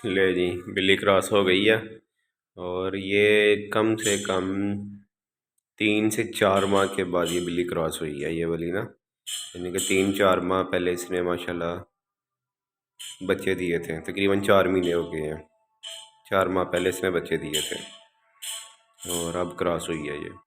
ले जी, बिल्ली क्रॉस हो गई है। और ये कम से कम 3 से 4 माह के बाद ये बिल्ली क्रॉस हुई है, ये वाली ना। यानी कि 3-4 माह पहले इसने माशाल्लाह बच्चे दिए थे। तकरीबन 4 महीने हो गए हैं, 4 माह पहले इसने बच्चे दिए थे और अब क्रॉस हुई है ये।